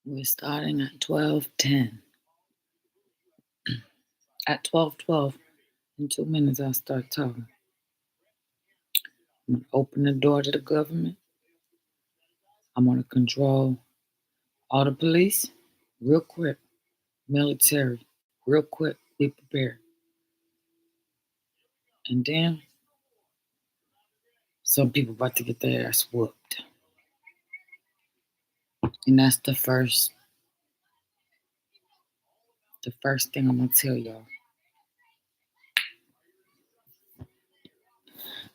We're starting at 12:10. At 12:12, in 2 minutes, I'll start talking. I'm going to open the door to the government. I'm going to control all the police real quick, military real quick. Be prepared. And then some people about to get their ass whooped. And that's the first thing I'm going to tell y'all.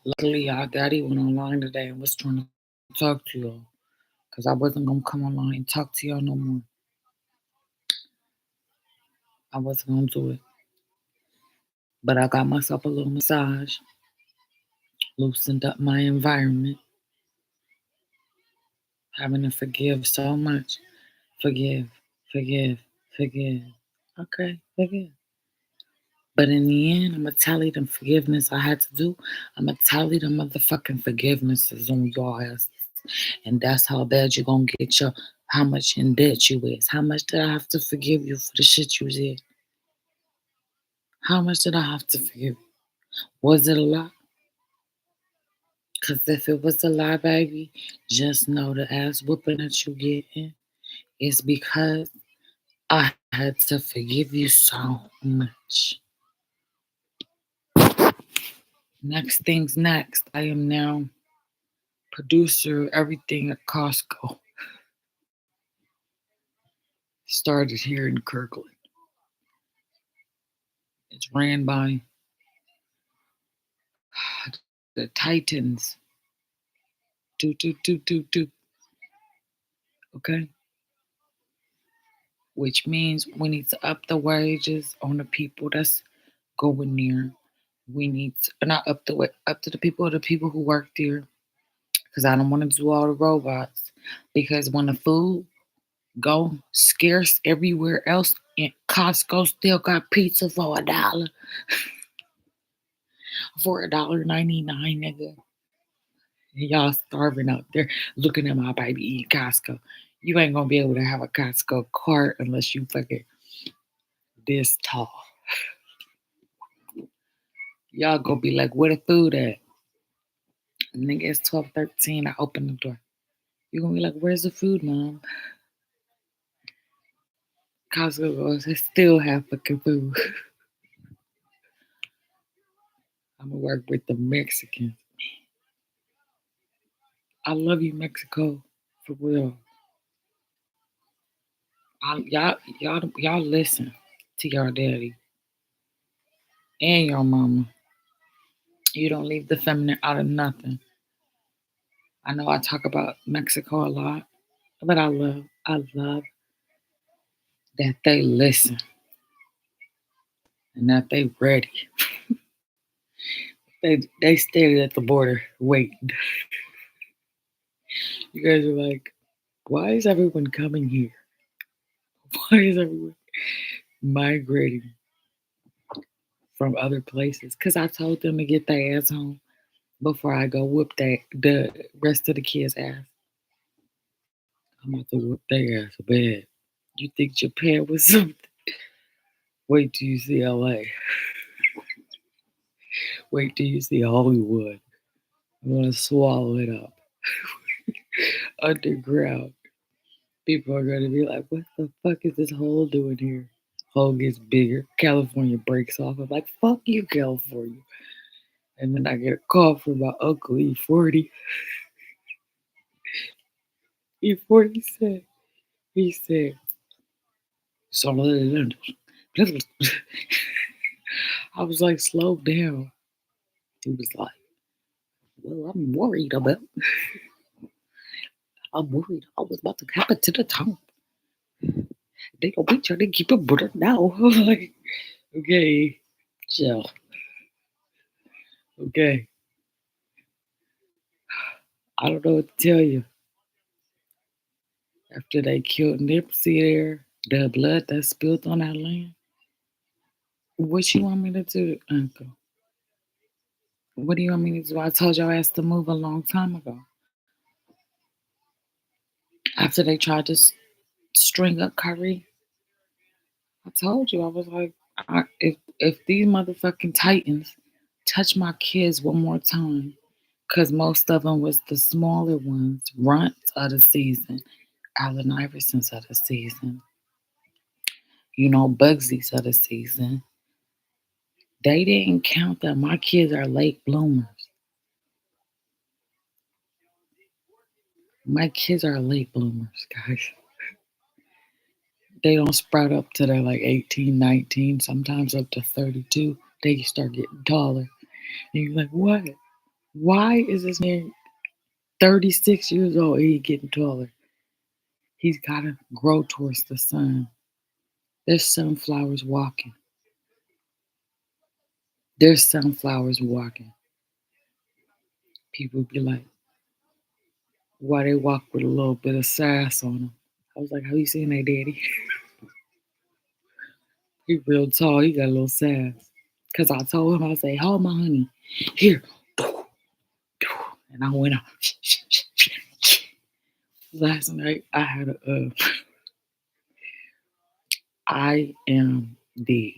Luckily, y'all daddy went online today and was trying to talk to y'all. Because I wasn't going to come online and talk to y'all no more. I wasn't going to do it. But I got myself a little massage, loosened up my environment, having to forgive so much. Forgive, forgive, forgive. Okay, forgive. But in the end, I'm going to tally them forgiveness I had to do. I'm going to tally the motherfucking forgivenesses on your ass. And that's how bad you're going to get how much in debt you is. How much did I have to forgive you for the shit you did? How much did I have to forgive you? Was it a lot? Because if it was a lie, baby, just know the ass whooping that you getting is because I had to forgive you so much. Next thing's next. I am now producer of everything at Costco. Started here in Kirkland. It's ran by the Titans. Do. Okay? Which means we need to up the wages on the people that's going there. We need to, not up to the people who work there. Because I don't want to do all the robots. Because when the food go scarce everywhere else, and Costco still got pizza for $1, for $1.99, nigga. And y'all starving out there looking at my baby eating Costco. You ain't gonna be able to have a Costco cart unless you fucking this tall. Y'all gonna be like, where the food at? Nigga, it's 12:13. I open the door. You gonna be like, where's the food, mom? Costco goes, they still have fucking food. I'm gonna work with the Mexicans. I love you, Mexico, for real. Y'all listen to your daddy and your mama. You don't leave the feminine out of nothing. I know I talk about Mexico a lot, but I love that they listen and that they ready. They stayed at the border waiting. You guys are like, why is everyone coming here? Why is everyone migrating from other places? Because I told them to get their ass home before I go whoop the rest of the kids' ass. I'm about to whoop their ass bad. You think Japan was something? Wait till you see LA. Wait till you see Hollywood. I'm gonna swallow it up. Underground. People are gonna be like, what the fuck is this hole doing here? Hole gets bigger. California breaks off. I'm like, fuck you, California. And then I get a call from my uncle, E40. E40 he said, so I was like, slow down. He was like, well, I'm worried I was about to happen to the top. They gonna be trying to keep it butter now. I was like, okay, chill. Okay. I don't know what to tell you. After they killed Nipsey there, the blood that spilled on that land. What you want me to do, Uncle? What do you want me to do? I told your ass to move a long time ago. After they tried to string up Kyrie. I told you, I was like, if these motherfucking Titans touch my kids one more time, because most of them was the smaller ones, runts of the season, Allen Iverson's of the season, Bugsy's of the season. They didn't count that my kids are late bloomers. My kids are late bloomers, guys. They don't sprout up till they're like 18, 19, sometimes up to 32. They start getting taller. And you're like, what? Why is this man 36 years old and he getting taller? He's got to grow towards the sun. There's sunflowers walking. There's sunflowers walking. People be like, why they walk with a little bit of sass on them? I was like, how you seen that, daddy? He real tall. He got a little sass. Because I told him, I say, hold my honey. Here. And I went out. Last night, I had I am the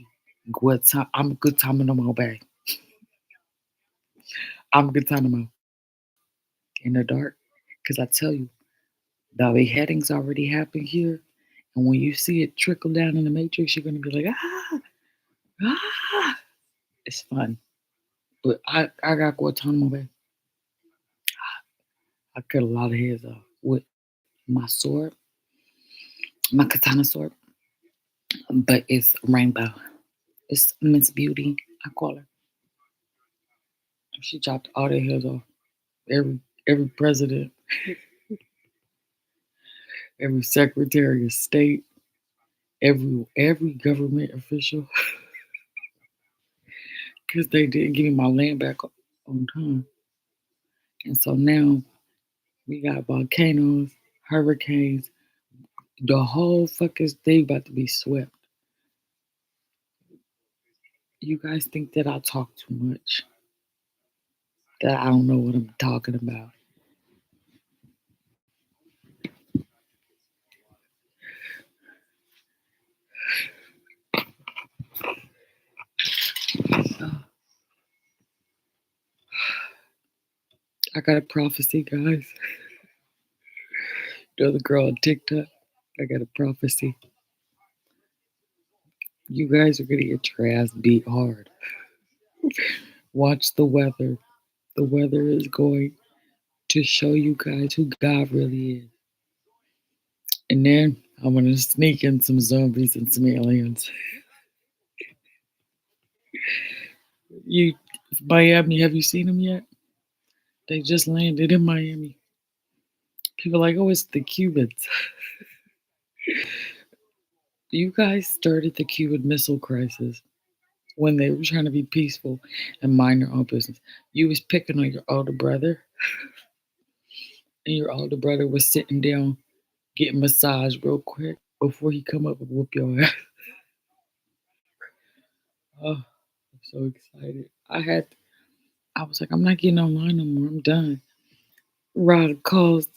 good time. I'm a good time in my bag. I'm a good time in the dark. Because I tell you, the beheadings already happened here. And when you see it trickle down in the matrix, you're going to be like, ah. It's fun. But I got Guantanamo Bay. I cut a lot of heads off with my sword, my katana sword. But it's rainbow. It's Miss Beauty, I call her. She chopped all their heads off. Every president, every secretary of state, every government official, because they didn't give me my land back on time. And so now we got volcanoes, hurricanes, the whole fucking thing about to be swept. You guys think that I talk too much? That I don't know what I'm talking about? I got a prophecy, guys. The girl on TikTok. I got a prophecy. You guys are gonna get your ass beat hard. Watch the weather. The weather is going to show you guys who God really is. And then I'm gonna sneak in some zombies and some aliens. You, Miami, have you seen them yet? They just landed in Miami. People are like, oh, it's the Cubans. You guys started the Cuban Missile Crisis when they were trying to be peaceful and mind their own business. You was picking on your older brother, and your older brother was sitting down getting massaged real quick before he come up and whoop your ass. Oh, I'm so excited. I was like, I'm not getting online no more. I'm done. Rod calls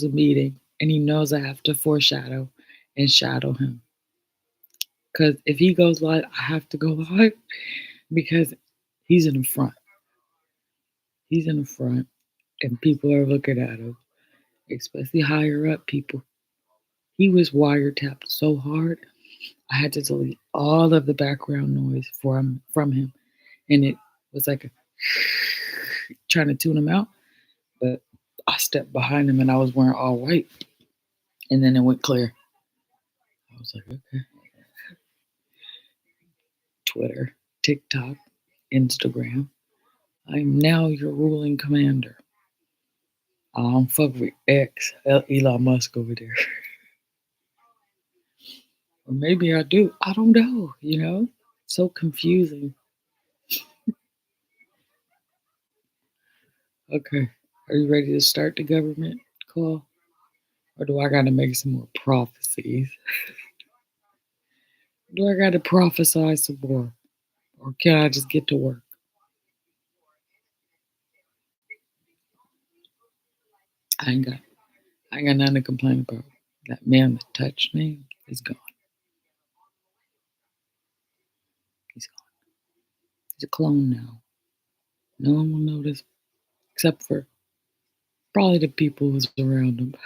a meeting, and he knows I have to foreshadow and shadow him. Because if he goes live, I have to go live because he's in the front. He's in the front, and people are looking at him, especially higher up people. He was wiretapped so hard, I had to delete all of the background noise from him, and it was like trying to tune him out. But I stepped behind him, and I was wearing all white, and then it went clear. I was like, okay. Twitter, TikTok, Instagram. I'm now your ruling commander. I don't fuck with X, Elon Musk over there. Or maybe I do. I don't know. So confusing. Okay. Are you ready to start the government call? Or do I got to make some more prophecies? Do I got to prophesy some more? Or can I just get to work? I ain't got nothing to complain about. That man that touched me is gone. He's gone. He's a clone now. No one will notice except for probably the people who's around him.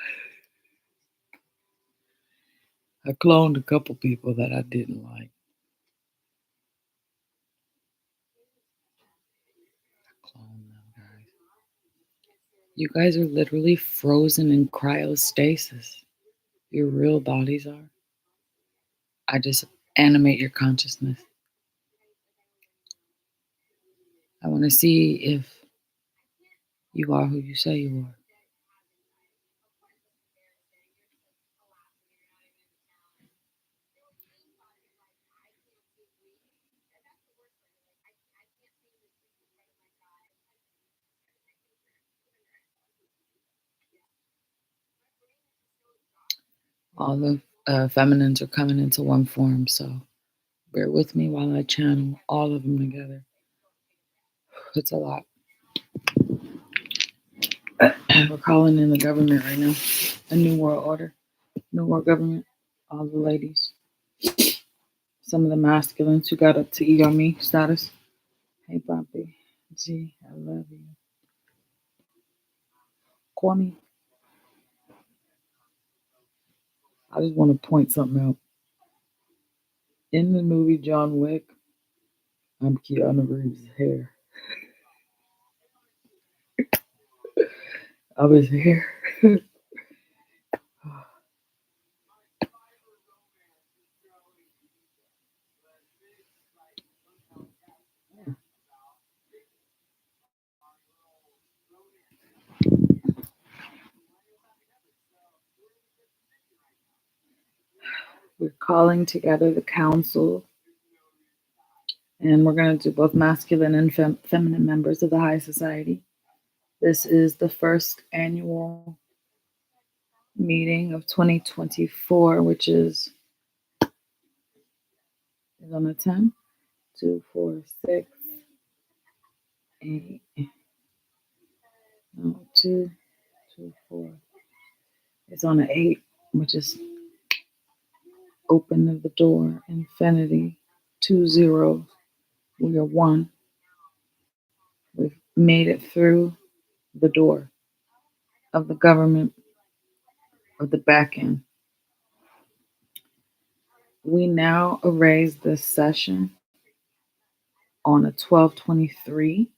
I cloned a couple people that I didn't like. Clone them, guys. You guys are literally frozen in cryostasis. Your real bodies are. I just animate your consciousness. I want to see if you are who you say you are. All the feminines are coming into one form, so bear with me while I channel all of them together. It's a lot. We're calling in the government right now. A new world order, new world government. All the ladies. Some of the masculines who got up to eat on me status. Hey, Poppy. G, I love you. Kwame, I just want to point something out. In the movie John Wick, I'm Keanu Reeves' hair. I was here. We're calling together the council, and we're going to do both masculine and feminine members of the high society. This is the first annual meeting of 2024, which is on the 10, 2, 4, 6, 8, no, 2, 2, 4. It's on the 8, which is open of the door, infinity, 2 zeros. We are one. We've made it through the door of the government, of the back end. We now erase this session on a 1223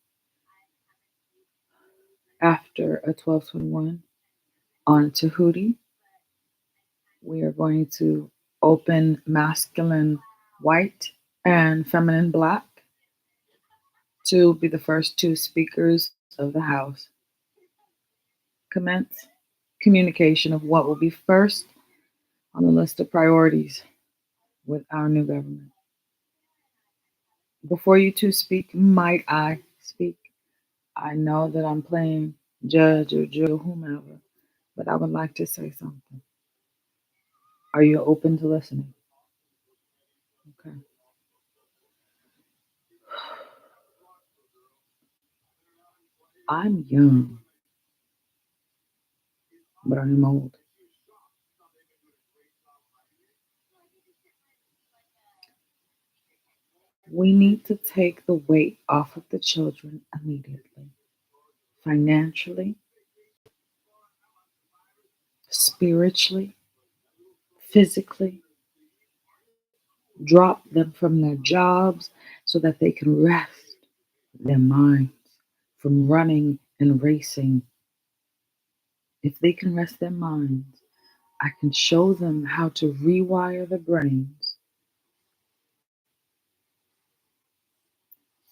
after a 1221 on Tahuti. We are going to open masculine white and feminine black to be the first two speakers of the house. Commence communication of what will be first on the list of priorities with our new government. Before you two speak, might I speak? I know that I'm playing judge or jury or whomever, but I would like to say something. Are you open to listening? Okay. I'm young, but I'm old. We need to take the weight off of the children immediately, financially, spiritually, physically. Drop them from their jobs so that they can rest their minds from running and racing. If they can rest their minds, I can show them how to rewire the brains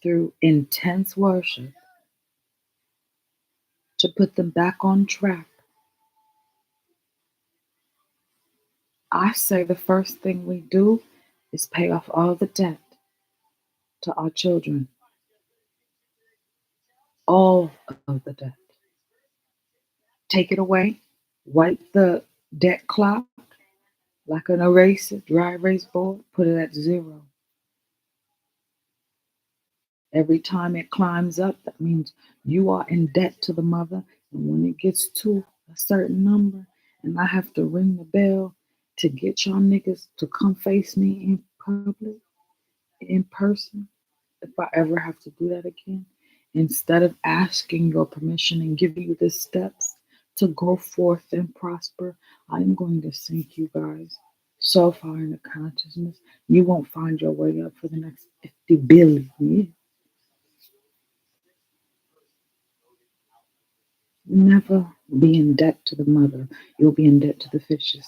through intense worship to put them back on track. I say the first thing we do is pay off all the debt to our children. All of the debt. Take it away, wipe the debt clock like an eraser, dry erase board, put it at 0. Every time it climbs up, that means you are in debt to the mother. And when it gets to a certain number and I have to ring the bell to get y'all niggas to come face me in public, in person, if I ever have to do that again, instead of asking your permission and giving you the steps to go forth and prosper, I'm going to sink you guys so far into consciousness, you won't find your way up for the next 50 billion years. Never be in debt to the mother. You'll be in debt to the fishes.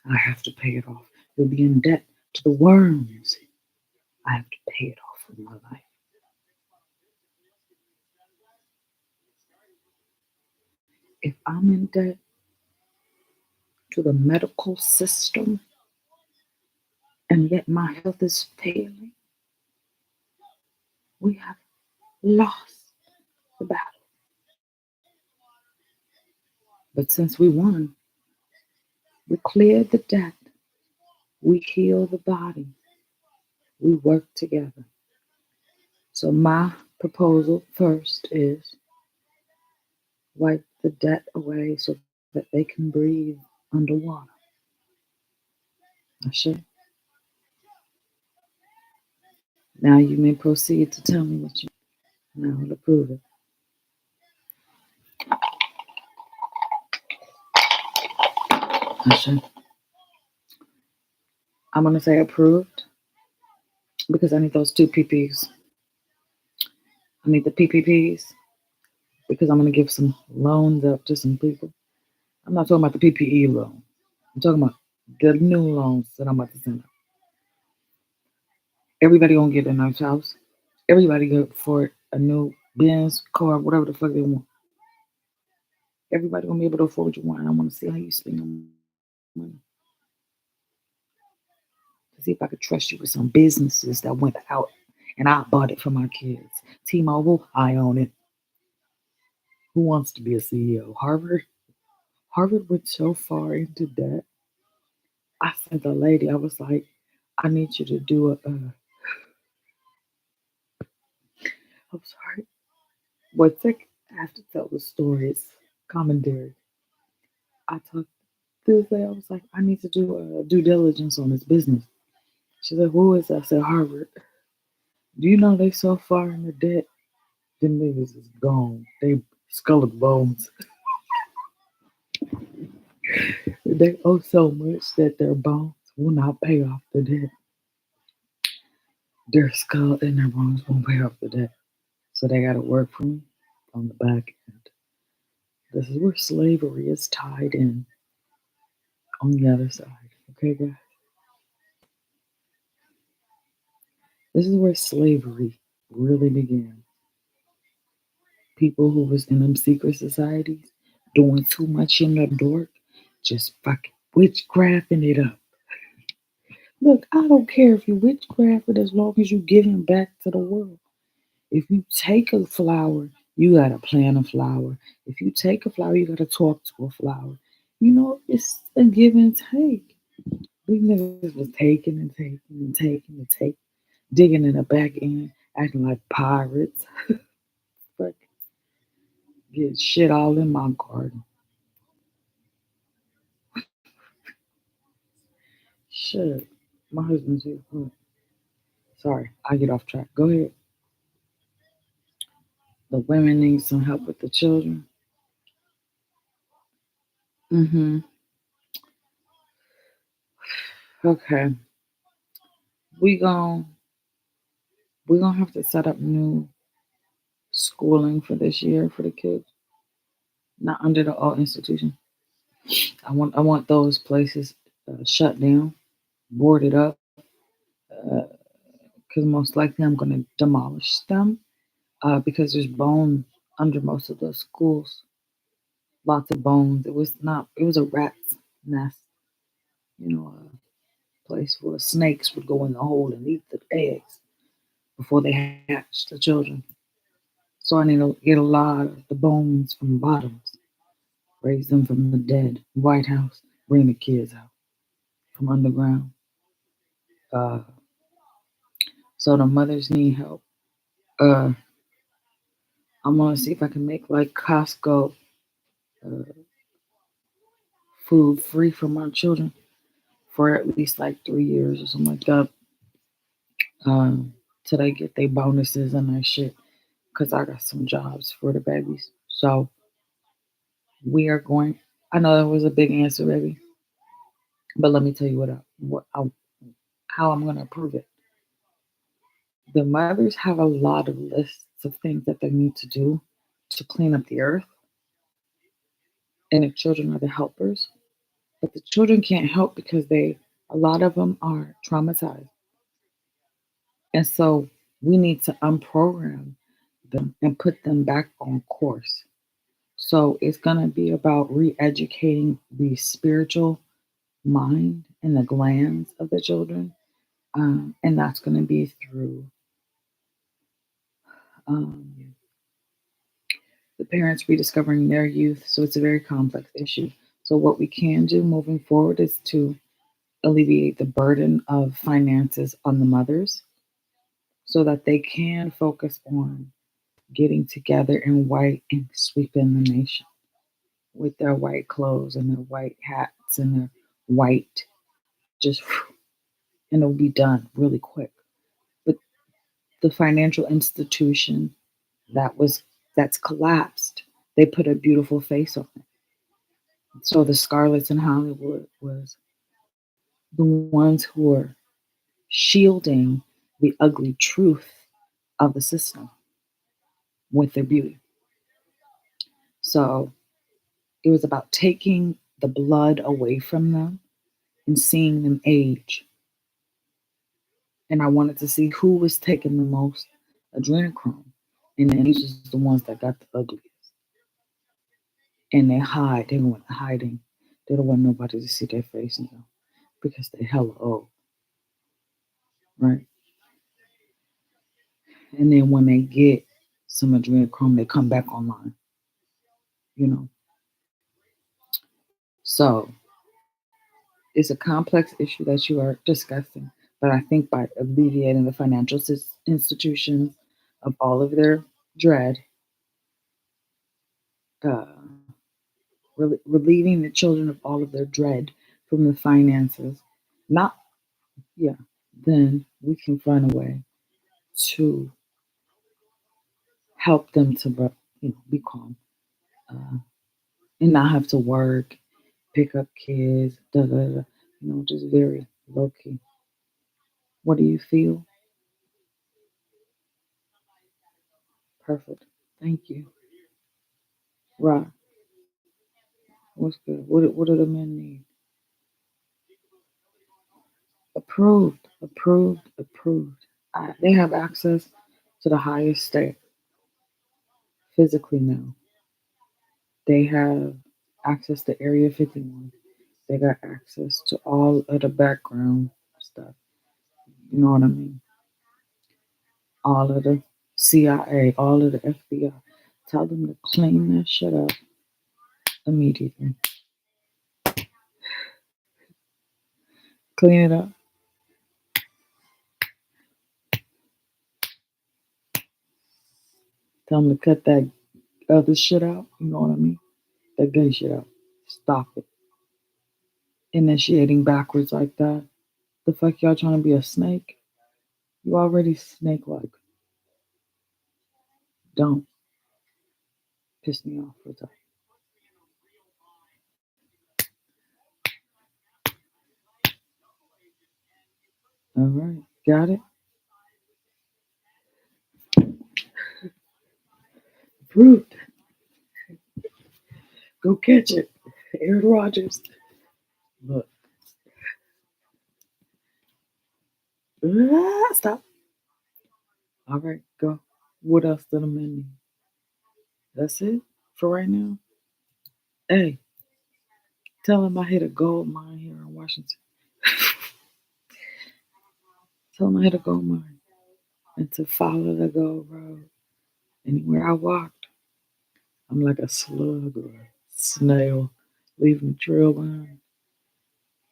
I have to pay it off. You'll be in debt to the worms. I have to pay it off with my life. If I'm in debt to the medical system and yet my health is failing, we have lost the battle. But since we won, we cleared the debt, we heal the body, we work together. So my proposal first is wipe the debt away so that they can breathe underwater. I should. Now you may proceed to tell me what you now to prove it. I should. I'm gonna say approved because I need those two PPs. I need the PPPs because I'm gonna give some loans up to some people. I'm not talking about the PPE loan. I'm talking about the new loans that I'm about to send out. Everybody gonna get a nice house. Everybody go for a new Benz car, whatever the fuck they want. Everybody gonna be able to afford what you want. I want to see how you spend your money. To see if I could trust you with some businesses that went out and I bought it for my kids. T-Mobile, I own it. Who wants to be a CEO? Harvard? Harvard went so far into debt. I sent the lady, I was like, I need you to do I'm sorry. One second, I have to tell the story. It's commentary. I talked Tuesday, I was like, I need to do a due diligence on this business. She said, who is that? I said, Harvard. Do you know they so far in the debt? Them niggas is gone. They skull and bones. They owe so much that their bones will not pay off the debt. Their skull and their bones won't pay off the debt. So they gotta work for me on the back end. This is where slavery is tied in on the other side. Okay, guys? This is where slavery really began. People who was in them secret societies doing too much in the dark, just fucking witchcrafting it up. Look, I don't care if you witchcraft it as long as you give it back to the world. If you take a flower, you gotta plant a flower. If you take a flower, you gotta talk to a flower. You know, it's a give and take. These niggas was taking and taking and taking and taking, digging in the back end, acting like pirates. Fuck, get shit all in my garden. Shit, my husband's here. Sorry, I get off track. Go ahead. The women need some help with the children. Mm-hmm. Okay. We gon' we gonna have to set up new schooling for this year for the kids, not under the alt institution. I want those places shut down, boarded up, because most likely I'm gonna demolish them because there's bones under most of those schools. Lots of bones. It was not. It was a rat's nest. You know, a place where snakes would go in the hole and eat the eggs before they hatch the children. So I need to get a lot of the bones from bottoms, raise them from the dead. White House, bring the kids out from underground. Uh, so the mothers need help. Uh, I'm gonna see if I can make like Costco uh, food free for my children for at least like 3 years or something like that. Till they get their bonuses and that shit. Cause I got some jobs for the babies. So we are going. I know that was a big answer, baby, but let me tell you how I'm gonna prove it. The mothers have a lot of lists of things that they need to do to clean up the earth, and the children are the helpers. But the children can't help because a lot of them are traumatized. And so we need to unprogram them and put them back on course. So it's going to be about re educating the spiritual mind and the glands of the children. And that's going to be through um, the parents rediscovering their youth. So it's a very complex issue. So, what we can do moving forward is to alleviate the burden of finances on the mothers so that they can focus on getting together in white and sweeping the nation with their white clothes and their white hats and their white, just, and it'll be done really quick. But the financial institution that was that's collapsed, they put a beautiful face on it. So the Scarlets in Hollywood was the ones who were shielding the ugly truth of the system with their beauty. So it was about taking the blood away from them and seeing them age. And I wanted to see who was taking the most adrenochrome. And then these was the ones that got the ugliest. And they hide. They went hiding. They don't want nobody to see their face now because they hella old, right? And then when they get some adrenochrome, they come back online, you know. So it's a complex issue that you are discussing, but I think by alleviating the financial institutions of all of their dread, uh, relieving the children of all of their dread from the finances, not, yeah, then we can find a way to help them to, be calm and not have to work, pick up kids, da da da, just very low key. What do you feel? Perfect. Thank you. Right. What's good? What do the men need? Approved, approved, approved. They have access to the highest state physically now. They have access to Area 51. They got access to all of the background stuff. You know what I mean? All of the CIA, all of the FBI. Tell them to clean that shit up immediately. Clean it up. Tell them to cut that other shit out. You know what I mean? That gay shit out. Stop it. Initiating backwards like that. The fuck y'all trying to be a snake? You already snake like. Don't piss me off with that. All right. Got it? Fruit. Go catch it. Aaron Rodgers. Look. Stop. All right. Go. What else did I need? That's it for right now. Hey, tell him I hit a gold mine here in Washington. Tell him I hit a gold mine. And to follow the gold road. Anywhere I walked, I'm like a slug or a snail leaving a trail behind.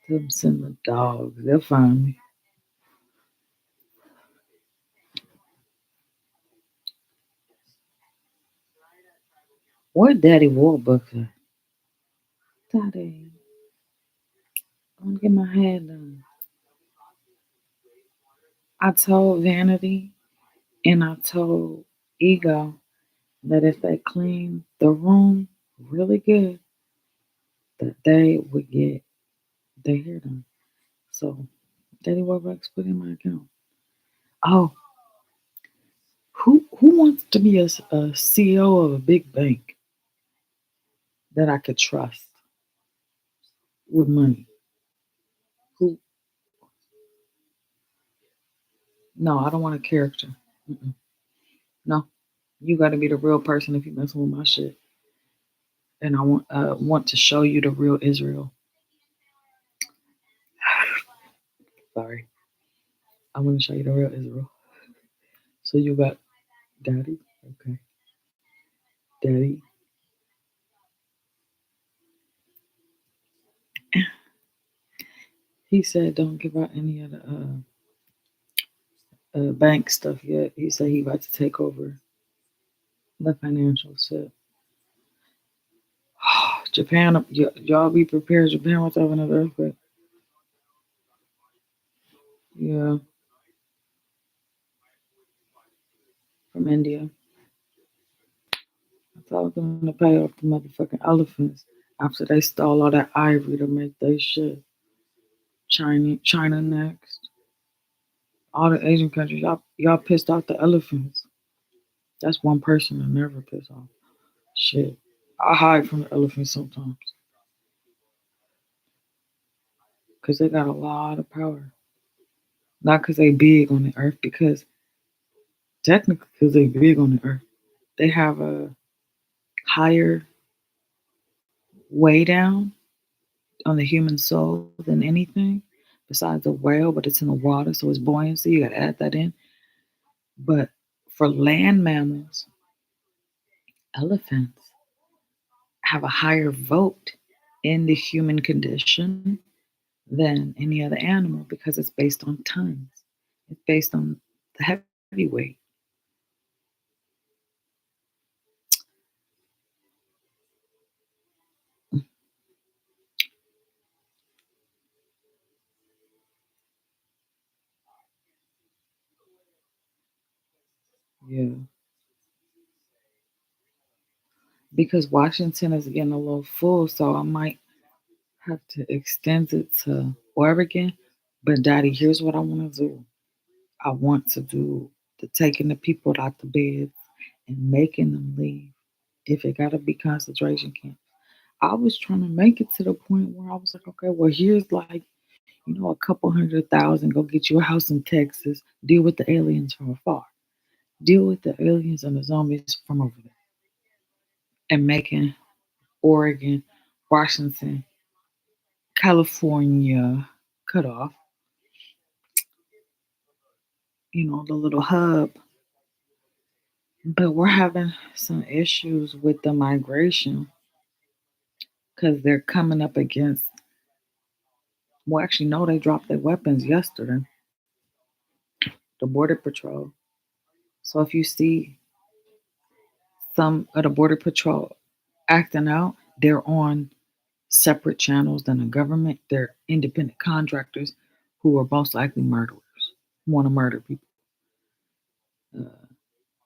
Tell them send the dogs. They'll find me. Where Daddy Warbucks at? Daddy. I want to get my hair done. I told Vanity and I told Ego that if they clean the room really good, that they would get their hair done. So Daddy Warbucks put in my account. Oh, who wants to be a CEO of a big bank that I could trust with money? Who? No, I don't want a character. Mm-mm. No, you got to be the real person if you messing with my shit. And I want to show you the real Israel. Sorry, I want to show you the real Israel. So you got Daddy, okay, Daddy. He said don't give out any of the bank stuff yet. He said he about to take over the financial set. Japan, y'all be prepared. Japan was having another earthquake. Yeah, from India. I thought them to pay off the motherfucking elephants after they stole all that ivory to make they shit. China next. All the Asian countries, y'all pissed off the elephants. That's one person that never piss off. Shit. I hide from the elephants sometimes because they got a lot of power. Not because they big on the earth, because technically because they big on the earth. They have a higher way down on the human soul than anything besides the whale, but it's in the water, so it's buoyancy. You gotta add that in. But for land mammals, elephants have a higher vote in the human condition than any other animal because it's based on tons. It's based on the heavyweight. Yeah. Because Washington is getting a little full, so I might have to extend it to Oregon. But Daddy, here's what I want to do. I want to do the taking the people out the bed and making them leave. If it gotta be concentration camp. I was trying to make it to the point where I was like, okay, well here's like, a couple 100,000, go get you a house in Texas, deal with the aliens from afar. Deal with the aliens and the zombies from over there. And making Oregon, Washington, California cut off, the little hub. But we're having some issues with the migration because they're coming up against, well, actually, no, they dropped their weapons yesterday, the Border Patrol. So if you see some of the Border Patrol acting out, they're on separate channels than the government. They're independent contractors who are most likely murderers, want to murder people. Uh,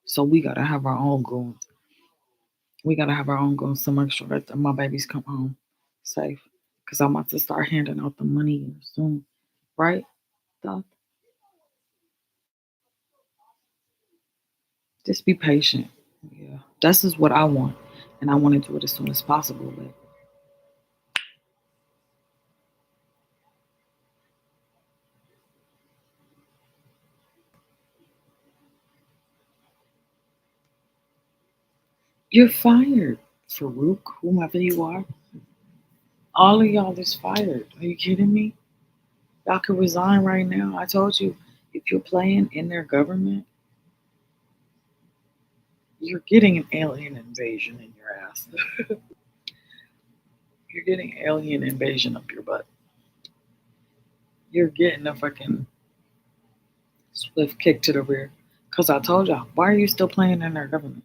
so we got to have our own goons. We got to have our own goons to make sure that my babies come home safe. Because I'm about to start handing out the money soon. Right, Doc? Just be patient. Yeah. This is what I want. And I want to do it as soon as possible. But you're fired, Farouk, whomever you are. All of y'all is fired. Are you kidding me? Y'all can resign right now. I told you, if you're playing in their government, you're getting an alien invasion in your ass. You're getting alien invasion up your butt. You're getting a fucking swift kick to the rear. Because I told y'all, why are you still playing in their government?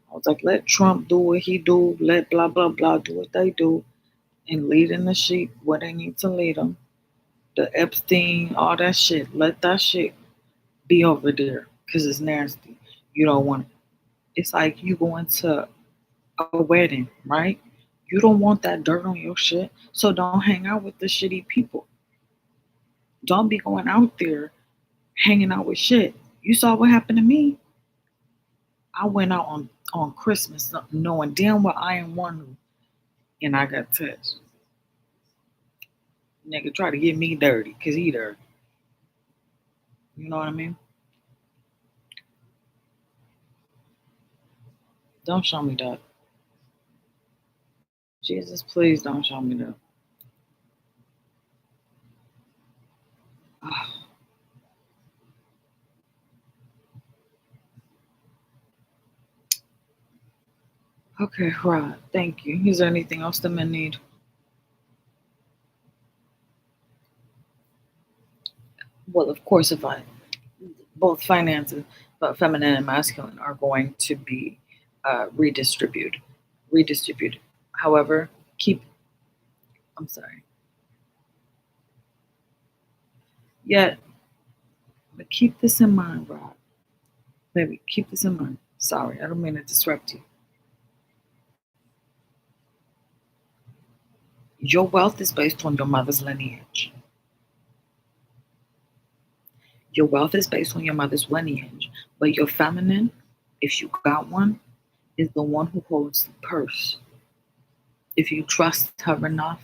I was like, let Trump do what he do. Let blah, blah, blah do what they do. and leading the sheep where they need to lead them. The Epstein, all that shit, let that shit be over there because it's nasty. You don't want it. It's like you going to a wedding, right? You don't want that dirt on your shit, so don't hang out with the shitty people. Don't be going out there hanging out with shit. You saw what happened to me. I went out on Christmas knowing damn well I ain't one, and I got touched. Nigga try to get me dirty because he dirty. You know what I mean? Don't show me that. Jesus, please don't show me that. Ah, okay, right. Thank you. Is there anything else the men need? Well, of course, if I both finances, but feminine and masculine are going to be redistributed. However, keep. I'm sorry. Yet, but keep this in mind, Rob. Baby, keep this in mind. Sorry, I don't mean to disrupt you. Your wealth is based on your mother's lineage. Your wealth is based on your mother's lineage, but your feminine, if you got one, is the one who holds the purse. If you trust her enough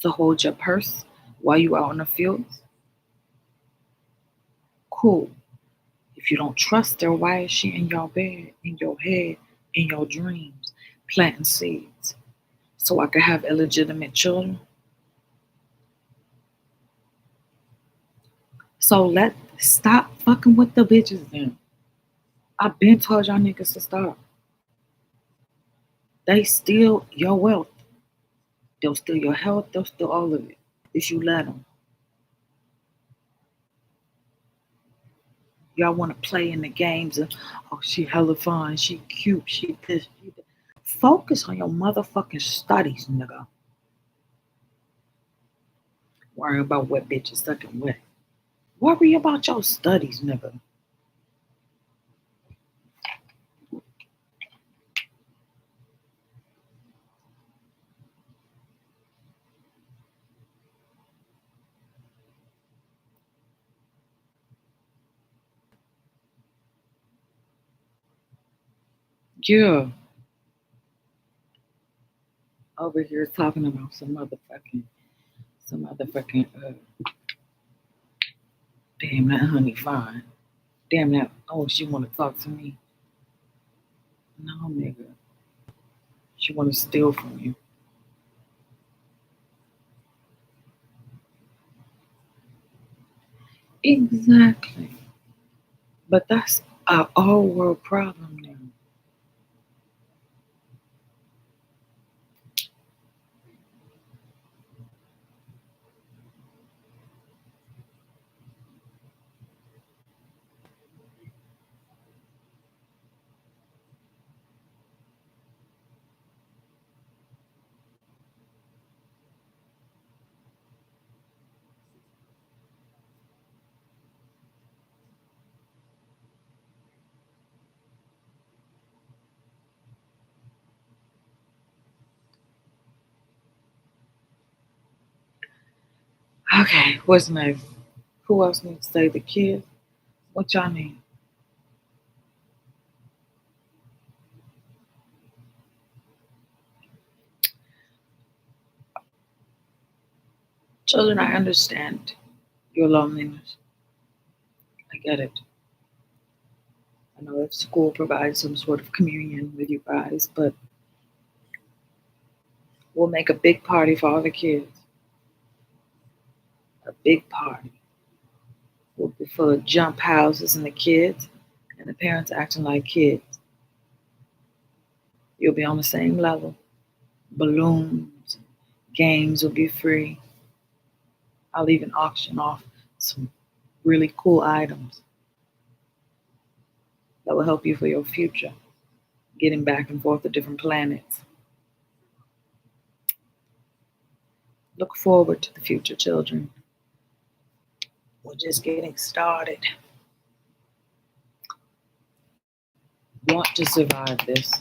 to hold your purse while you out in the fields, cool. If you don't trust her, why is she in your bed, in your head, in your dreams, planting seeds? So I could have illegitimate children? So let stop fucking with the bitches then. I've been told y'all niggas to stop. They steal your wealth. They'll steal your health. They'll steal all of it if you let them. Y'all want to play in the games of, oh, she hella fine, she cute, she this, she that. Focus on your motherfucking studies, nigga. Worry about what bitches sucking wet. Worry about your studies, nigga. Yeah, over here talking about some motherfucking, damn that honey fine. Damn that, oh, she want to talk to me. No, nigga. She want to steal from you. Exactly. But that's a whole world problem now. Okay, what's next? Who else needs to say the kids? What y'all need? Children, I understand your loneliness. I get it. I know that school provides some sort of communion with you guys, but we'll make a big party for all the kids. A big party. We'll be full of jump houses and the kids, and the parents acting like kids. You'll be on the same level. Balloons, games will be free. I'll even auction off some really cool items that will help you for your future, getting back and forth to different planets. Look forward to the future, children. We're just getting started. Want to survive this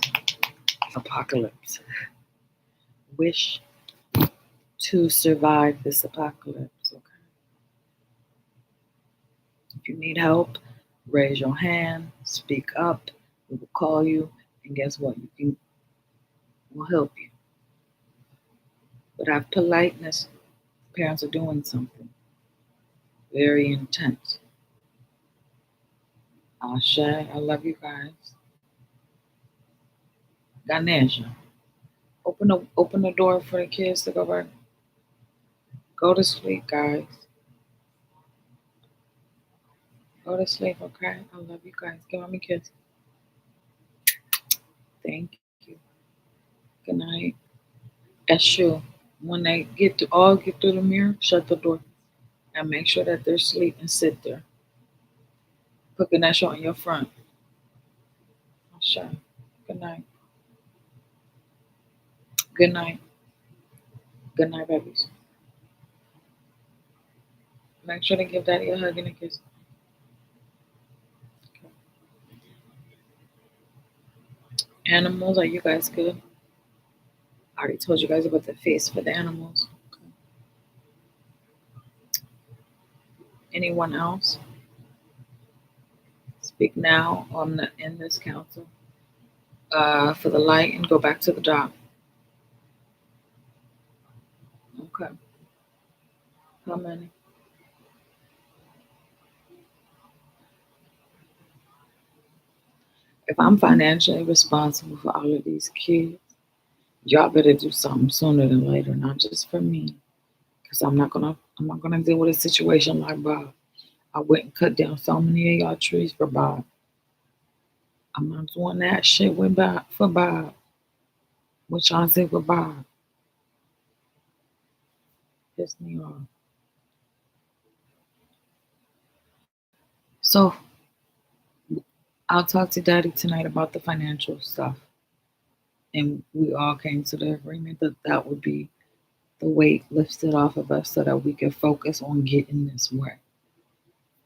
apocalypse. Wish to survive this apocalypse. Okay. If you need help, raise your hand, speak up. We will call you, and guess what? We'll help you. But have politeness. Parents are doing something very intense. Ashe, I love you guys. Ganesha, open the door for the kids to go to sleep, guys. Go to sleep, okay? I love you guys. Give me a kiss. Thank you. Good night. Eshu, when they get through the mirror, shut the door and make sure that they're asleep and sit there. Put Ganesha on your front. Ashe. Good night. Good night. Good night, babies. Make sure to give Daddy a hug and a kiss. Okay. Animals, are you guys good? I already told you guys about the face for the animals. Okay. Anyone else? Speak now on the in this council. For the light and go back to the job. Okay. How many? If I'm financially responsible for all of these kids, y'all better do something sooner than later, not just for me. Cause I'm not gonna deal with a situation like Bob. I went and cut down so many of y'all trees for Bob. I'm not doing that shit with Bob for Bob. What y'all say for Bob? Piss me off. So I'll talk to Daddy tonight about the financial stuff. And we all came to the agreement that that would be the weight lifted off of us so that we can focus on getting this work,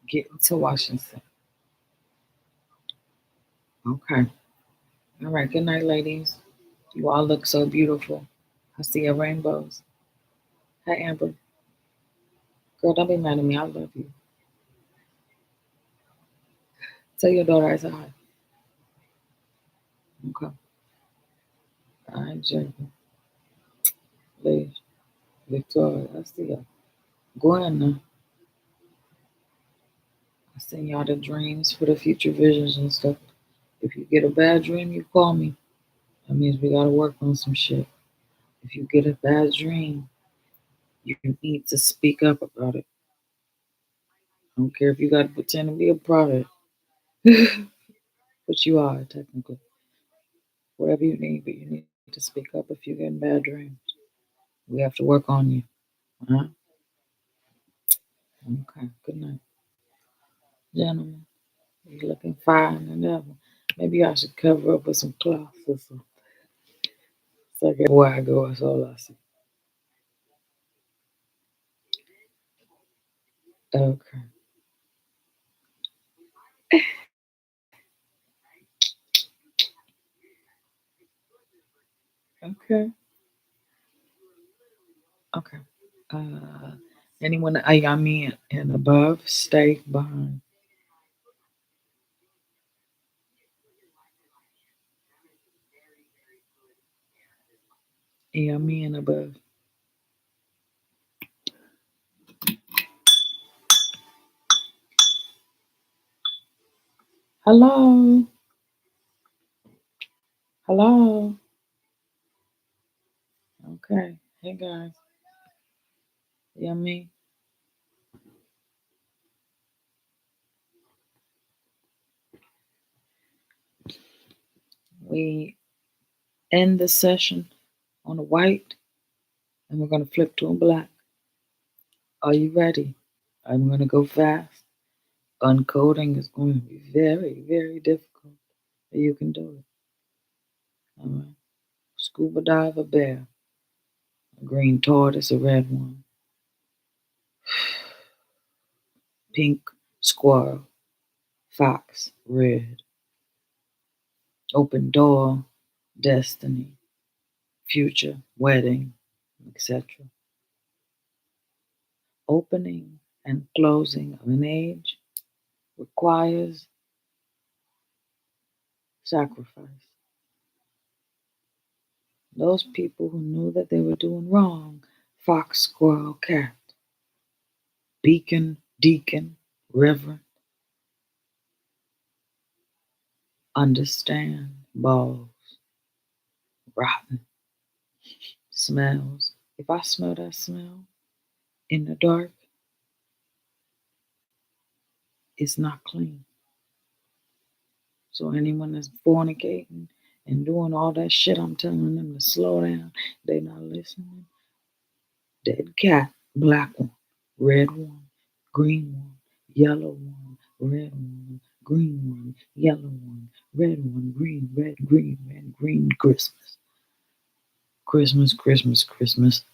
getting to Washington. Okay. All right. Good night, ladies. You all look so beautiful. I see your rainbows. Hi, Amber. Girl, don't be mad at me. I love you. Tell your daughter I said hi. Okay. All right, Jennifer. Liz. Victoria. I see ya. Gwen. I send y'all the dreams for the future visions and stuff. If you get a bad dream, you call me. That means we gotta work on some shit. If you get a bad dream, you need to speak up about it. I don't care if you gotta pretend to be a prophet, but you are technically. Whatever you need, but you need to speak up if you're getting bad dreams. We have to work on you. Huh? Okay. Good night, gentlemen. You're looking fine and ever. Maybe I should cover up with some cloth or something. So I get where I go. That's all I see. Okay. Okay. Okay. Uh, anyone I mean and above, stay behind. Yeah, me and above. Hello. Hello. Okay. Hey guys. Yeah, me. We end the session on a white and we're gonna flip to a black. Are you ready? I'm gonna go fast. Uncoding is going to be very, very difficult. But you can do it. All right. Scuba dive a bear. Green tortoise, a red one. Pink squirrel, fox, red. Open door, destiny, future, wedding, etc. Opening and closing of an age requires sacrifice. Those people who knew that they were doing wrong, fox, squirrel, cat, beacon, deacon, reverend, understand, balls, rotten, smells. If I smell that smell in the dark, it's not clean. So anyone that's fornicating and doing all that shit I'm telling them to slow down, they not listening. Dead cat, black one, red one, green one, yellow one, red one, green one, yellow one, red one, green, red, green, Christmas. Christmas, Christmas, Christmas.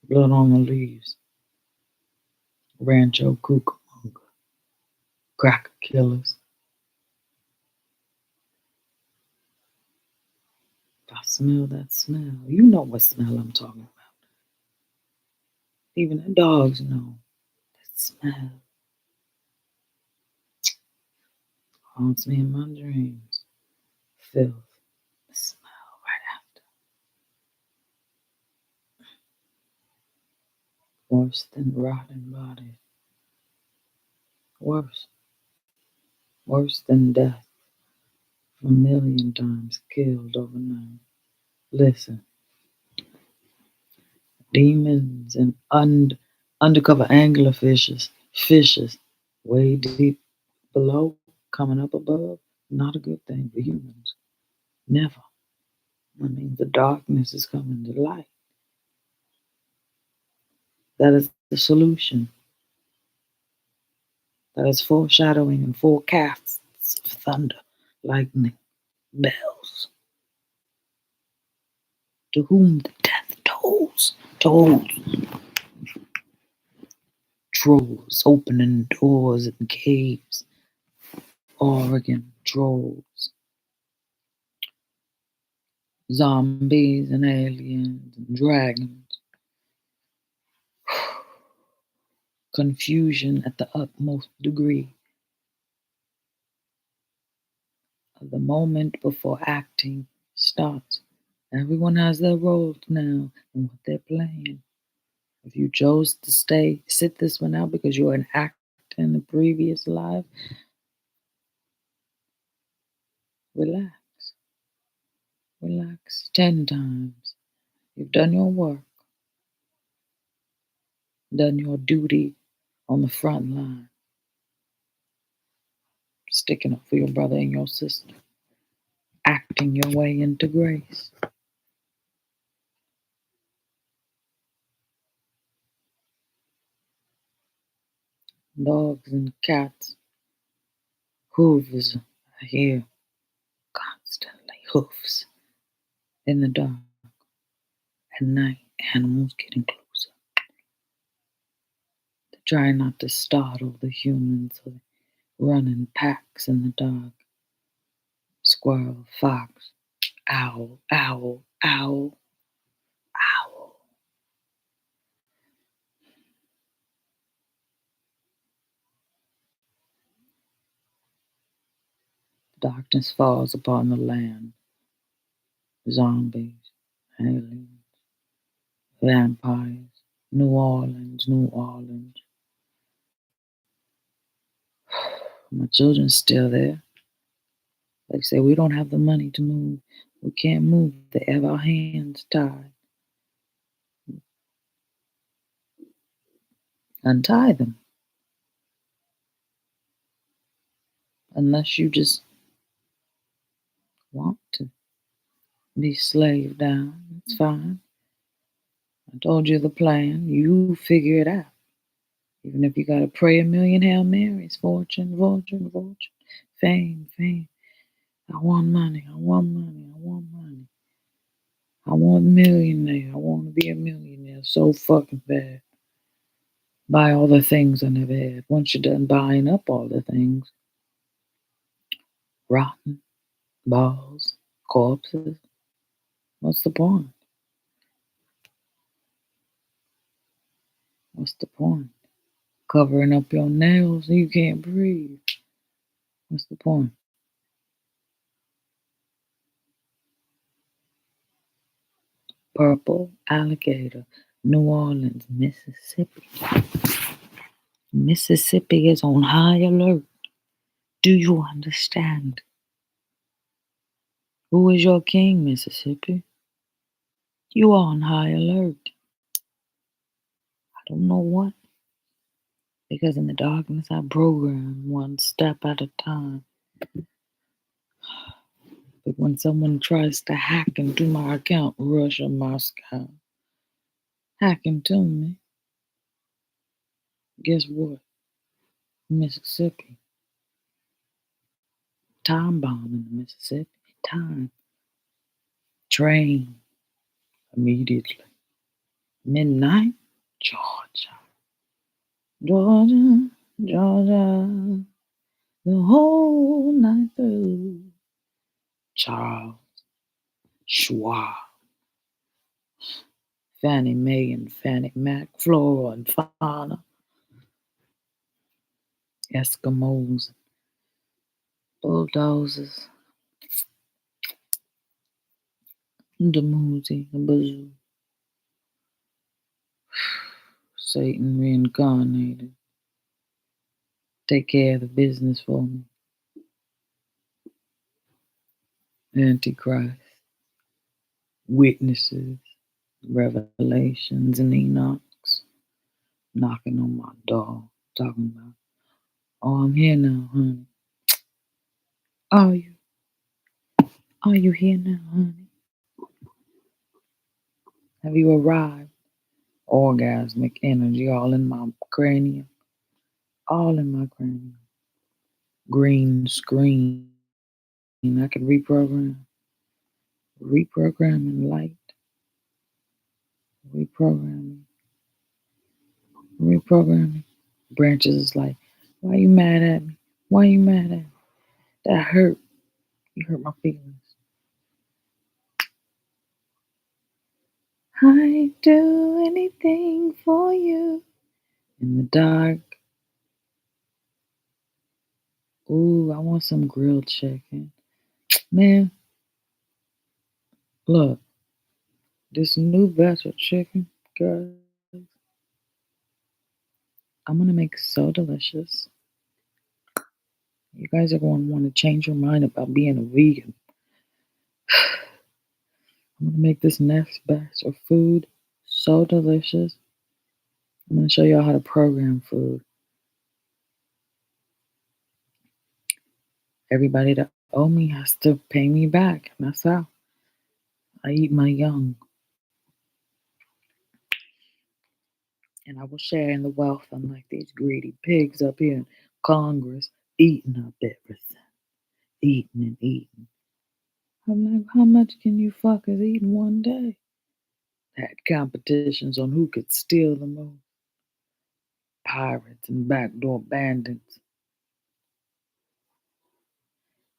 Blood on the leaves. Rancho Cucamonga. Cracker killers. If I smell that smell, you know what smell I'm talking about. Even the dogs know that smell. Haunts me in my dreams. Filth. The smell right after. Worse than rotting bodies. Worse. Worse than death. A million times killed overnight. Listen. Demons and undercover anglerfishes. Fishes. Way deep below. Coming up above. Not a good thing for humans. Never. I mean, the darkness is coming to light. That is the solution. That is foreshadowing and forecasts of thunder, lightning, bells. To whom the death tolls. Trolls opening doors in caves. Oregon trolls. Zombies and aliens and dragons. Confusion at the utmost degree. Of the moment before acting starts. Everyone has their roles now and what they're playing. If you chose to sit this one out because you were an actor in the previous life, relax. Relax 10 times. You've done your work, done your duty on the front line, sticking up for your brother and your sister, acting your way into grace. Dogs and cats, hooves, I hear constantly hoofs in the dark. At night, animals getting closer. They try not to startle the humans, so they run in packs in the dark. Squirrel, fox, owl, owl, owl, owl. Darkness falls upon the land. Zombies, aliens, vampires. New Orleans, New Orleans. My children's still there. They say we don't have the money to move. We can't move. They have our hands tied. Untie them. Unless you just want to be slaved down. It's fine. I told you the plan. You figure it out. Even if you gotta pray a million Hail Marys, fortune, fortune, fortune, fame, fame. I want money, I want money, I want money. I want a millionaire. I want to be a millionaire so fucking bad. Buy all the things I never had. Once you're done buying up all the things, rotten balls, corpses, what's the point? What's the point? Covering up your nails, you can't breathe. What's the point? Purple alligator, New Orleans, Mississippi. Mississippi is on high alert. Do you understand? Who is your king, Mississippi? You are on high alert. I don't know what. Because in the darkness I program one step at a time. But when someone tries to hack into my account, Russia, Moscow, hack into me, guess what? Mississippi. Time bomb in the Mississippi. Time. Train. Immediately. Midnight. Georgia. Georgia. Georgia. The whole night through. Charles Schwab. Fannie Mae and Fannie Mac. Flora and Fauna. Eskimos. Bulldozers. The Moosey. The Bazoo. Satan reincarnated. Take care of the business for me. Antichrist. Witnesses. Revelations and Enochs. Knocking on my door. Talking about, oh, I'm here now, honey. Are you? Are you here now, honey? Have you arrived? Orgasmic energy all in my cranium. All in my cranium. Green screen. I can reprogram. Reprogramming light. Reprogramming. Reprogramming. Branches is like, why you mad at me? Why you mad at me? That hurt. You hurt my feelings. I'd do anything for you. In the dark. Ooh, I want some grilled chicken. Man, look. This new batch of chicken, guys, I'm gonna make so delicious. You guys are going to want to change your mind about being a vegan. I'm gonna make this next batch of food so delicious. I'm gonna show y'all how to program food. Everybody that owe me has to pay me back. That's how I eat my young. And I will share in the wealth, unlike these greedy pigs up here in Congress, eating up everything. Eating and eating. I'm like, how much can you fuckers eat in one day? Had competitions on who could steal the most. Pirates and backdoor bandits.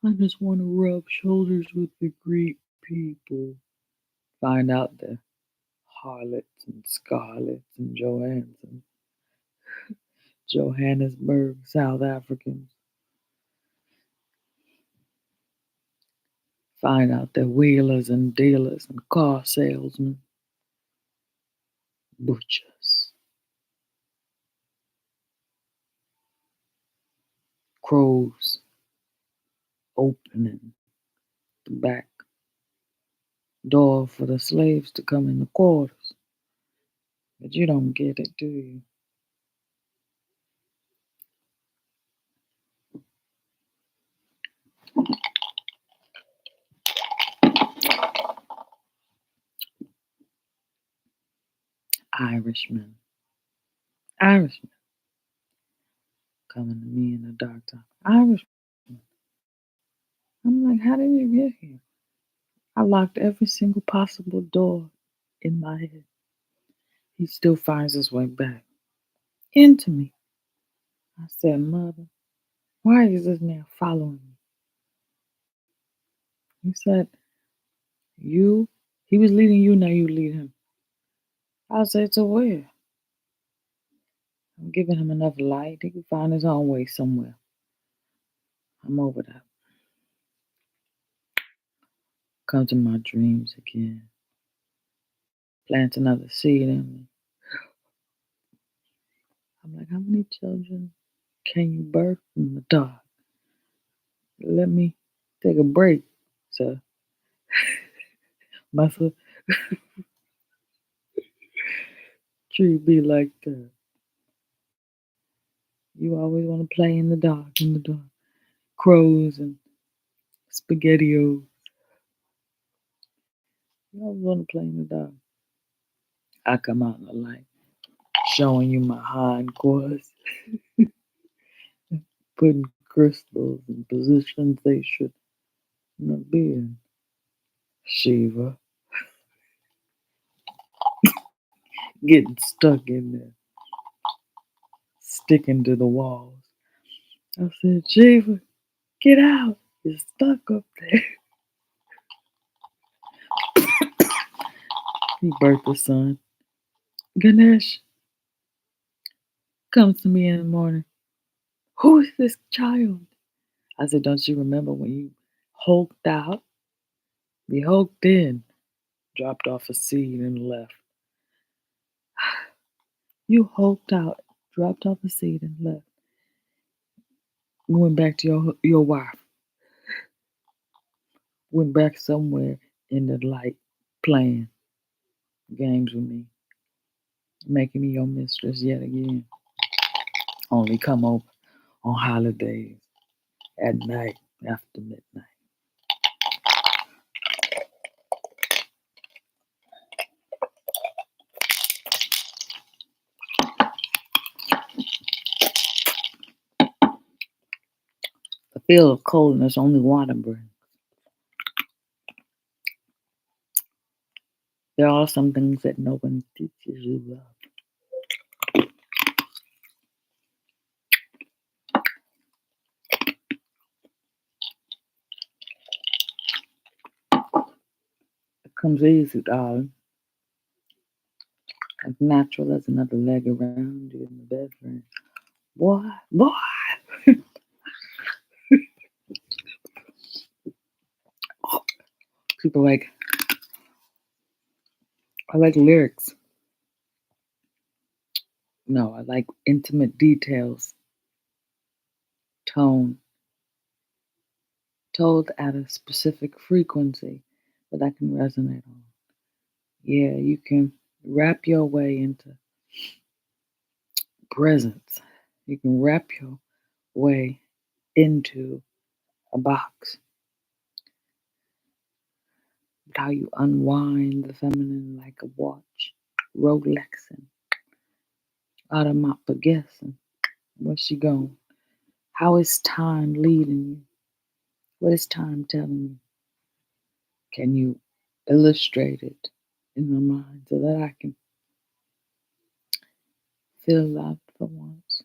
I just want to rub shoulders with the Greek people. Find out the harlots and scarlets and Johannesburg, South Africans. Find out the wheelers and dealers and car salesmen. Butchers. Crows opening the back door for the slaves to come in the quarters. But you don't get it, do you? Irishmen. Irishmen. Coming to me in the dark time. Irishmen. I'm like, how did you get here? I locked every single possible door in my head. He still finds his way back into me. I said, Mother, why is this man following me? He said, You, he was leading you, now you lead him. I said, To where? I'm giving him enough light. He can find his own way somewhere. I'm over that. Come to my dreams again. Plant another seed in me. I'm like, how many children can you birth in the dark? Let me take a break, sir. My tree be like that. You always want to play in the dark, in the dark. Crows and spaghettios. You always want to play in the dark. I come out in the light, showing you my hindquarters, putting crystals in positions they should not be in. Shiva, getting stuck in there, sticking to the walls. I said, Shiva, get out. You're stuck up there. He birthed a son. Ganesh comes to me in the morning. Who is this child? I said, don't you remember when you hulked out? We hulked in, dropped off a seed and left. You hulked out, dropped off a seed and left. Went back to your wife. Went back somewhere in the light, playing games with me, making me your mistress yet again. Only come over on holidays at night after midnight. The feel of coldness only water brings. There are some things that no one teaches you love. It comes easy, darling. As natural as another leg around you in the bedroom. Boy. People like, I like lyrics. No, I like intimate details, tone, told at a specific frequency that I can resonate on. Yeah, you can wrap your way into presence. You can wrap your way into a box. But how you unwind the feminine like a watch, Rolexing, Automata guessing. Where's she going? How is time leading you? What is time telling you? Can you illustrate it in my mind so that I can feel that for once?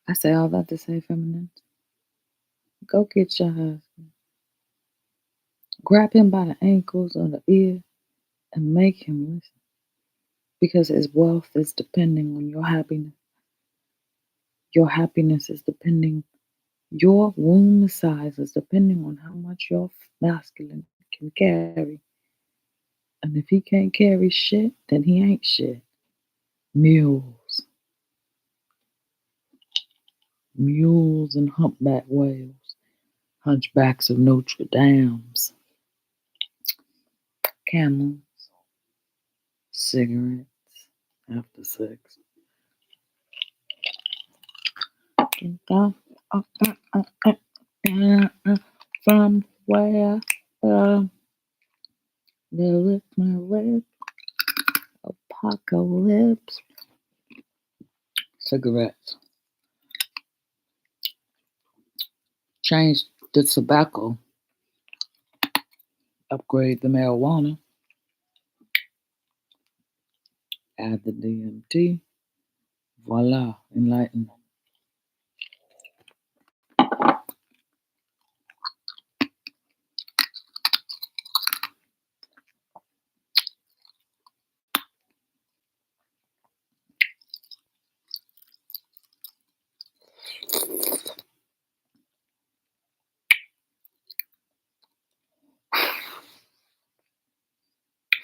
I say all that to say, feminine. Go get your husband. Grab him by the ankles or the ear and make him listen. Because his wealth is depending on your happiness. Your happiness is depending, your womb size is depending on how much your masculine can carry. And if he can't carry shit, then he ain't shit. Mules. Mules and humpback whales. Hunchbacks of Notre Dame's. Camels. Cigarettes. After sex. From where there is my red apocalypse. Cigarettes. change the tobacco, upgrade the marijuana, add the DMT, voila, enlightenment.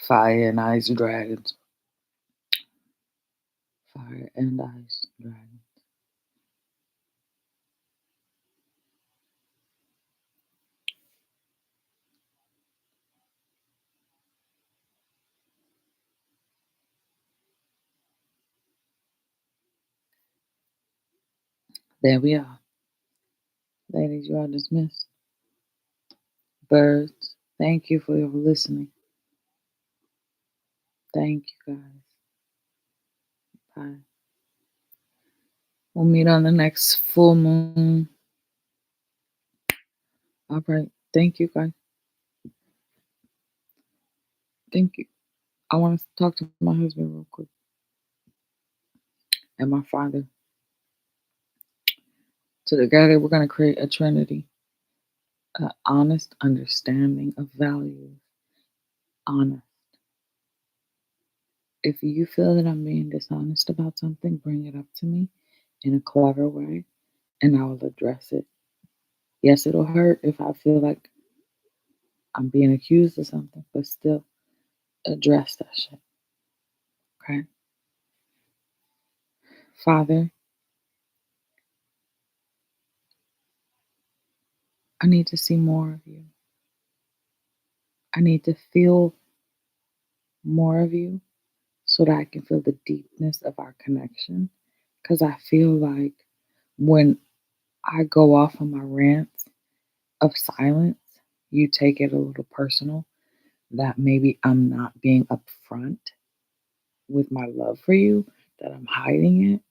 Fire and ice dragons. Fire and ice dragons. There we are. Ladies, you are dismissed. Birds, thank you for your listening. Thank you, guys. Bye. We'll meet on the next full moon. All right. Thank you, guys. Thank you. I want to talk to my husband real quick and my father. So together, we're going to create a trinity, an honest understanding of values. Honest. If you feel that I'm being dishonest about something, bring it up to me in a clever way, and I will address it. Yes, it'll hurt if I feel like I'm being accused of something, but still address that shit. Okay? Father, I need to see more of you. I need to feel more of you so that I can feel the deepness of our connection. Because I feel like when I go off on my rants of silence, you take it a little personal that maybe I'm not being upfront with my love for you, that I'm hiding it.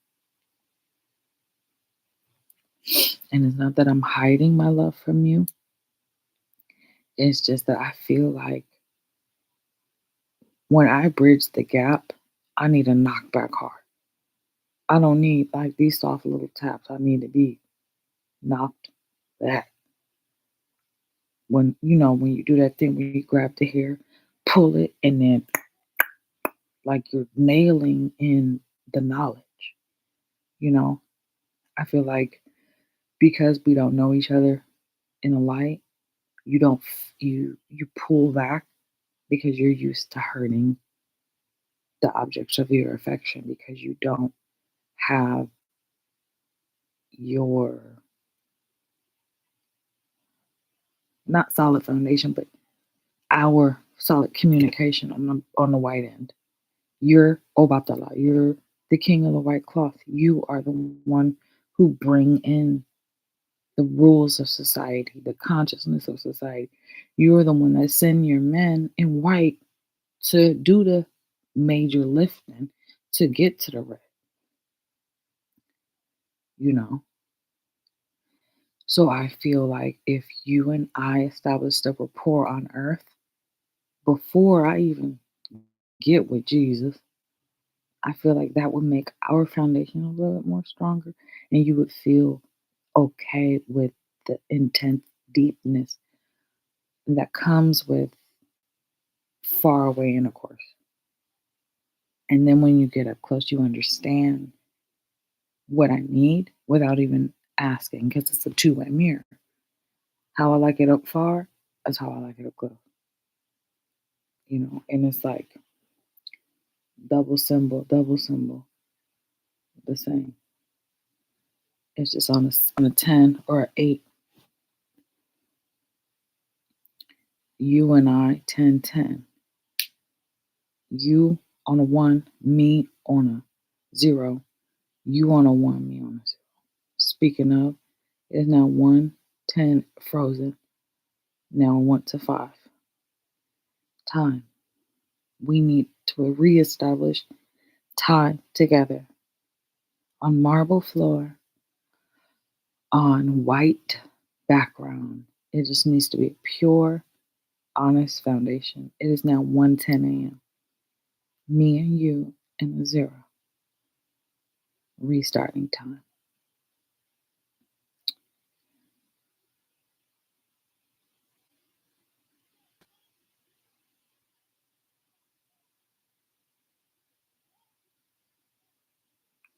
And it's not that I'm hiding my love from you, it's just that I feel like when I bridge the gap, I need a knockback hard. I don't need like these soft little taps. I need to be knocked back. When you do that thing where you grab the hair, pull it, and then like you're nailing in the knowledge. You know, I feel like because we don't know each other in a light, you don't you pull back because you're used to hurting the objects of your affection because you don't have your not solid foundation, but our solid communication on the white end. You're Obatala. You're the king of the white cloth. You are the one who bring in the rules of society, the consciousness of society. You're the one that send your men in white to do the major lifting to get to the red. You know. So I feel like if you and I established a rapport on earth before I even get with Jesus, I feel like that would make our foundation a little bit more stronger and you would feel okay with the intense deepness that comes with far away intercourse. And then when you get up close, you understand what I need without even asking because it's a two-way mirror. How I like it up far is how I like it up close. And it's like double symbol, the same. It's just on a 10 or an 8. You and I, 10, 10. You on a 1, me on a 0. You on a 1, me on a 0. Speaking of, it's now 1, 10, frozen. Now 1 to 5. Time. We need to reestablish time together on marble floor, on white background. It just needs to be a pure, honest foundation. It is now 1:10 a.m. Me and you and the zero. Restarting time.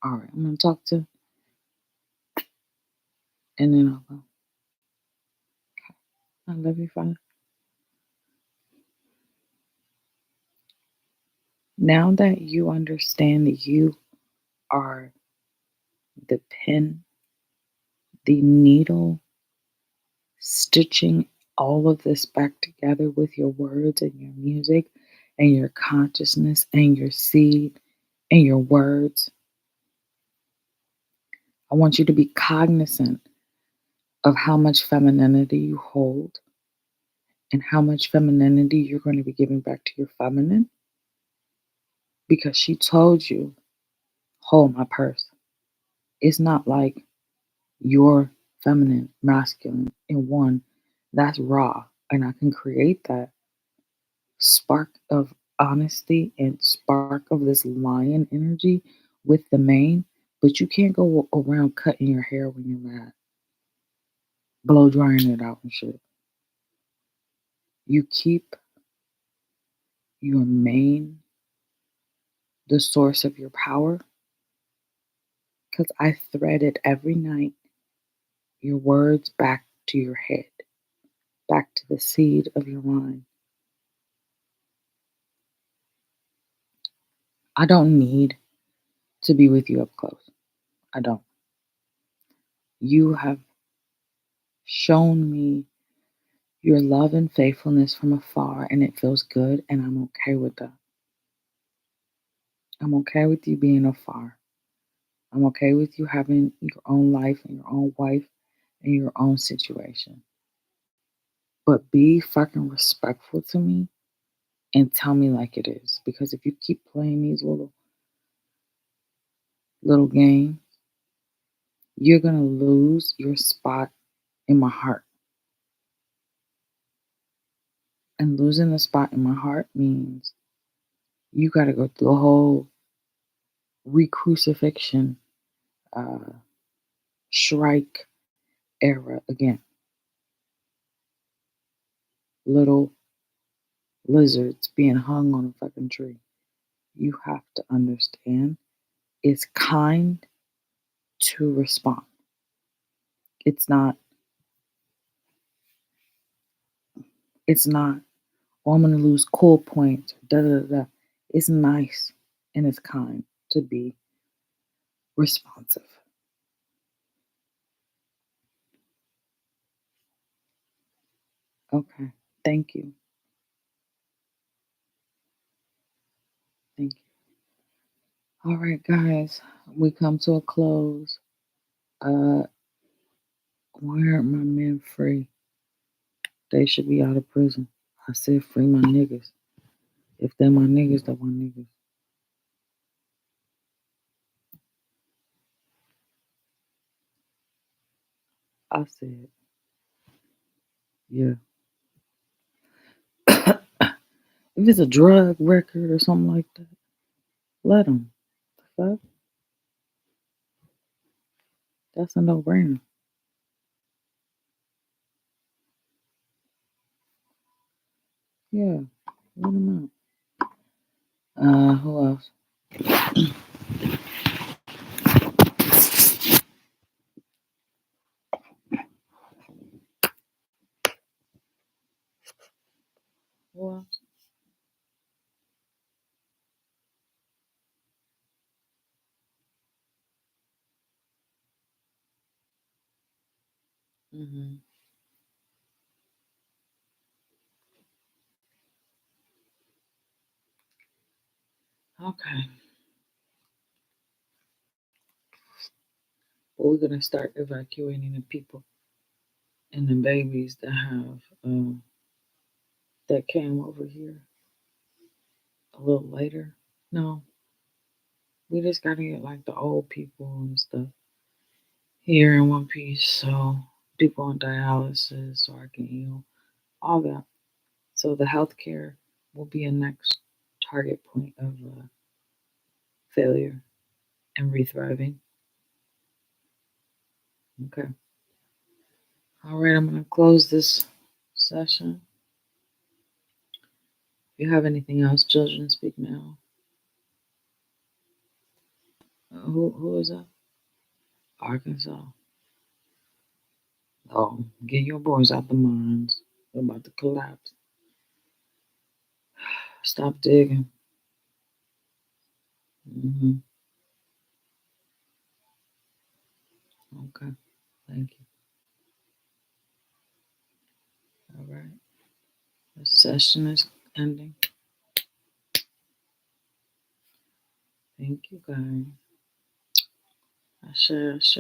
All right, I'm gonna talk to, and then I'll go. I love you, Father. Now that you understand that you are the pen, the needle, stitching all of this back together with your words and your music and your consciousness and your seed and your words, I want you to be cognizant of how much femininity you hold and how much femininity you're going to be giving back to your feminine because she told you, hold my purse. It's not like your feminine, masculine in one that's raw. And I can create that spark of honesty and spark of this lion energy with the mane, but you can't go around cutting your hair when you're mad, blow drying it out and shit. You keep your mane the source of your power because I thread it every night, your words back to your head, back to the seed of your mind. I don't need to be with you up close. I don't. You have shown me your love and faithfulness from afar, and it feels good, and I'm okay with that. I'm okay with you being afar. I'm okay with you having your own life and your own wife and your own situation. But be fucking respectful to me and tell me like it is. Because if you keep playing these little games, you're gonna lose your spot in my heart. And losing the spot in my heart means you gotta go through the whole re-crucifixion uh, Shrike era again. Little lizards being hung on a fucking tree. You have to understand it's kind to respond. It's not, it's not, oh, I'm gonna lose cool points, da da da. It's nice and it's kind to be responsive. Okay. Thank you. Thank you. All right, guys. We come to a close. Uh why aren't my men free? They should be out of prison. I said free my niggas. If they're my niggas, they're my niggas. I said, yeah. If it's a drug record or something like that, let them. The fuck? That's a no brainer. Yeah, let them out. Who else? Who else? Hmm. Okay. Well, we're gonna start evacuating the people and the babies that have that came over here a little later. No, we just gotta get like the old people and stuff here in one piece. So people on dialysis so I can heal, all that. So the healthcare will be a next target point of failure and rethriving. Okay. All right, I'm going to close this session. If you have anything else, children, speak now. Who is that? Arkansas. Oh, get your boys out the mines. They're about to collapse. Stop digging. Hmm. Okay. Thank you. All right. The session is ending. Thank you, guys. Ashe.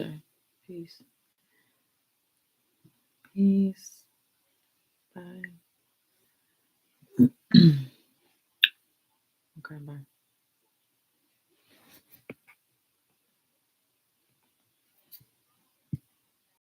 Peace. Peace. Bye. Okay, bye.